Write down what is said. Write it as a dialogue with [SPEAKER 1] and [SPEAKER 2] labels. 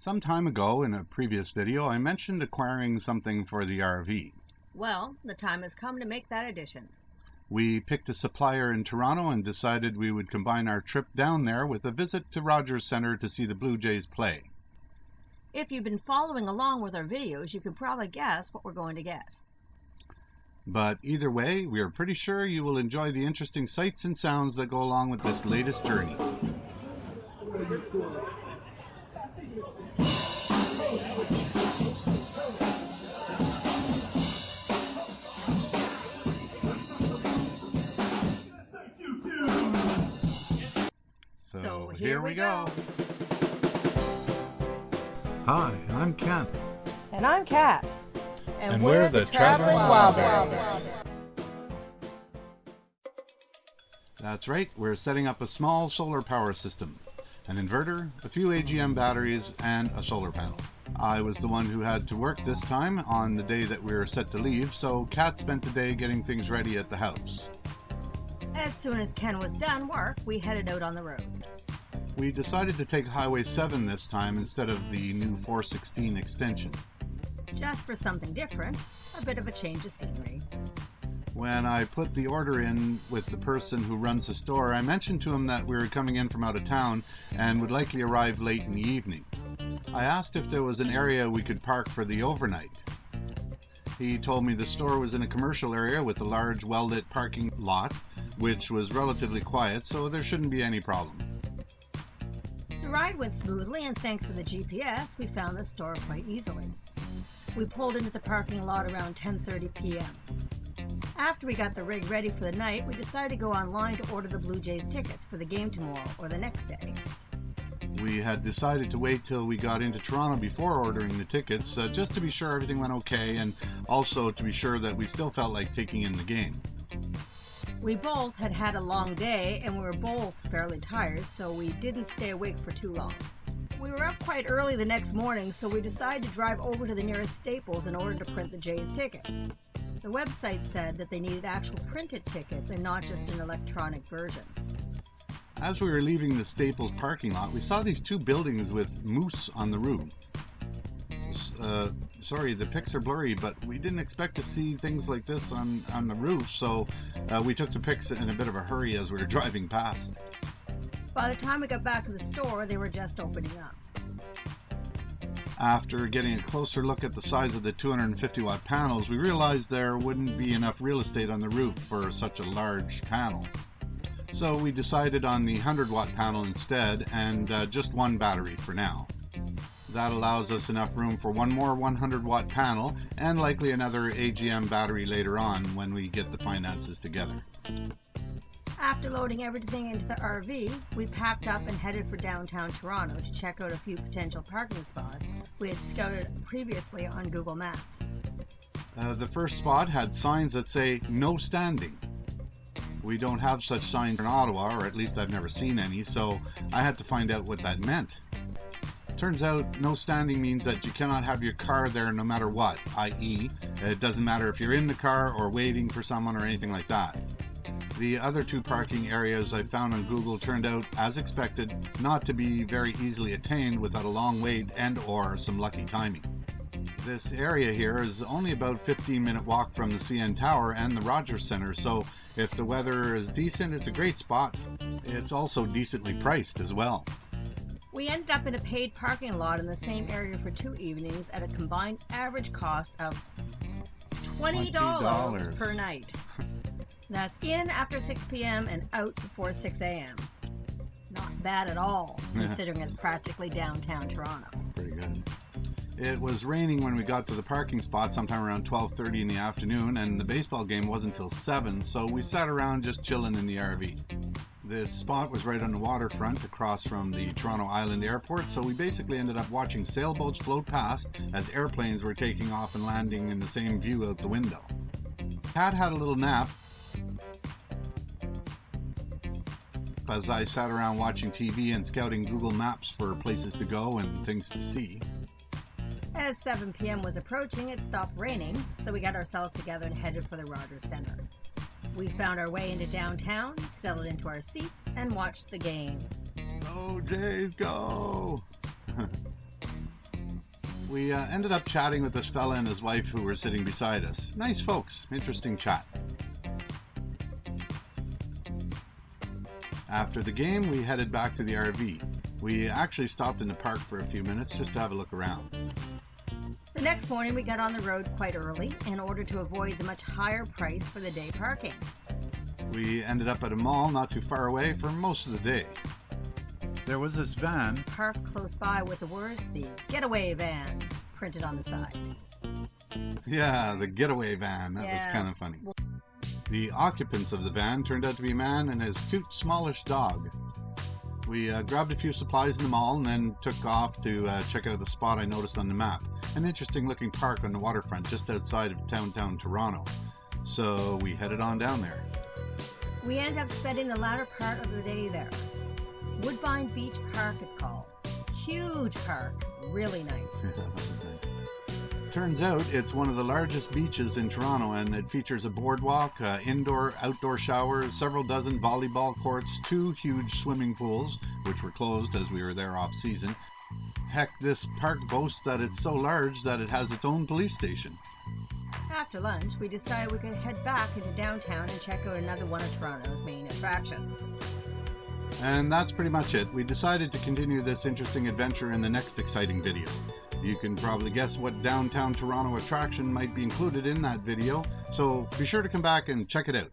[SPEAKER 1] Some time ago, in a previous video, I mentioned acquiring something for the RV.
[SPEAKER 2] Well, the time has come to make that addition.
[SPEAKER 1] We picked a supplier in Toronto and decided we would combine our trip down there with a visit to Rogers Centre to see the Blue Jays play.
[SPEAKER 2] If you've been following along with our videos, you can probably guess what we're going to get.
[SPEAKER 1] But either way, we are pretty sure you will enjoy the interesting sights and sounds that go along with this latest journey. So here we go. Hi, I'm Kent.
[SPEAKER 2] And I'm Kat.
[SPEAKER 1] And we're the Traveling Wildberries. That's right, we're setting up a small solar power system. An inverter, a few AGM batteries, and a solar panel. I was the one who had to work this time on the day that we were set to leave, so Kat spent the day getting things ready at the house.
[SPEAKER 2] As soon as Ken was done work, we headed out on the road.
[SPEAKER 1] We decided to take Highway 7 this time instead of the new 416 extension.
[SPEAKER 2] Just for something different, a bit of a change of scenery.
[SPEAKER 1] When I put the order in with the person who runs the store, I mentioned to him that we were coming in from out of town and would likely arrive late in the evening. I asked if there was an area we could park for the overnight. He told me the store was in a commercial area with a large well-lit parking lot, which was relatively quiet, so there shouldn't be any problem.
[SPEAKER 2] The ride went smoothly, and thanks to the GPS, we found the store quite easily. We pulled into the parking lot around 10:30 p.m. After we got the rig ready for the night, we decided to go online to order the Blue Jays tickets for the game tomorrow or the next day.
[SPEAKER 1] We had decided to wait till we got into Toronto before ordering the tickets, just to be sure everything went okay, and also to be sure that we still felt like taking in the game.
[SPEAKER 2] We both had had a long day, and we were both fairly tired, so we didn't stay awake for too long. We were up quite early the next morning, so we decided to drive over to the nearest Staples in order to print the Jays tickets. The website said that they needed actual printed tickets and not just an electronic version.
[SPEAKER 1] As we were leaving the Staples parking lot, we saw these two buildings with moose on the roof. Sorry, the pics are blurry, but we didn't expect to see things like this on the roof, so we took the pics in a bit of a hurry as we were driving past.
[SPEAKER 2] By the time we got back to the store, they were just opening up.
[SPEAKER 1] After getting a closer look at the size of the 250-watt panels, we realized there wouldn't be enough real estate on the roof for such a large panel. So we decided on the 100-watt panel instead, and just one battery for now. That allows us enough room for one more 100-watt panel, and likely another AGM battery later on when we get the finances together.
[SPEAKER 2] After loading everything into the RV, we packed up and headed for downtown Toronto to check out a few potential parking spots we had scouted previously on Google Maps.
[SPEAKER 1] The first spot had signs that say, "No standing." We don't have such signs in Ottawa, or at least I've never seen any, so I had to find out what that meant. Turns out, no standing means that you cannot have your car there no matter what, i.e., it doesn't matter if you're in the car or waiting for someone or anything like that. The other two parking areas I found on Google turned out, as expected, not to be very easily attained without a long wait and/or some lucky timing. This area here is only about a 15-minute walk from the CN Tower and the Rogers Centre, so if the weather is decent, it's a great spot. It's also decently priced as well.
[SPEAKER 2] We ended up in a paid parking lot in the same area for 2 evenings at a combined average cost of $20 per night. That's in after 6 p.m. and out before 6 a.m. Not bad at all, considering it's practically downtown Toronto.
[SPEAKER 1] Pretty good. It was raining when we got to the parking spot sometime around 12:30 in the afternoon, and the baseball game wasn't until 7, so we sat around just chilling in the RV. This spot was right on the waterfront across from the Toronto Island Airport, so we basically ended up watching sailboats float past as airplanes were taking off and landing in the same view out the window. Kat had a little nap as I sat around watching TV and scouting Google Maps for places to go and things to see.
[SPEAKER 2] As 7 p.m. was approaching, it stopped raining, so we got ourselves together and headed for the Rogers Centre. We found our way into downtown, settled into our seats, and watched the game.
[SPEAKER 1] Go Jays, go! We ended up chatting with this fella and his wife who were sitting beside us. Nice folks, interesting chat. After the game, we headed back to the RV. We actually stopped in the park for a few minutes just to have a look around.
[SPEAKER 2] The next morning we got on the road quite early in order to avoid the much higher price for the day parking.
[SPEAKER 1] We ended up at a mall not too far away for most of the day. There was this van
[SPEAKER 2] Parked close by with the words, "The Getaway Van," printed on the side.
[SPEAKER 1] Yeah, the getaway van. That was kind of funny. The occupants of the van turned out to be a man and his cute, smallish dog. We grabbed a few supplies in the mall and then took off to check out a spot I noticed on the map. An interesting looking park on the waterfront just outside of downtown Toronto. So we headed on down there.
[SPEAKER 2] We ended up spending the latter part of the day there. Woodbine Beach Park it's called. Huge park, really nice.
[SPEAKER 1] Turns out it's one of the largest beaches in Toronto, and it features a boardwalk, indoor, outdoor showers, several dozen volleyball courts, 2 huge swimming pools, which were closed as we were there off season. Heck, this park boasts that it's so large that it has its own police station.
[SPEAKER 2] After lunch, we decided we could head back into downtown and check out another one of Toronto's main attractions.
[SPEAKER 1] And that's pretty much it. We decided to continue this interesting adventure in the next exciting video. You can probably guess what downtown Toronto attraction might be included in that video, so be sure to come back and check it out.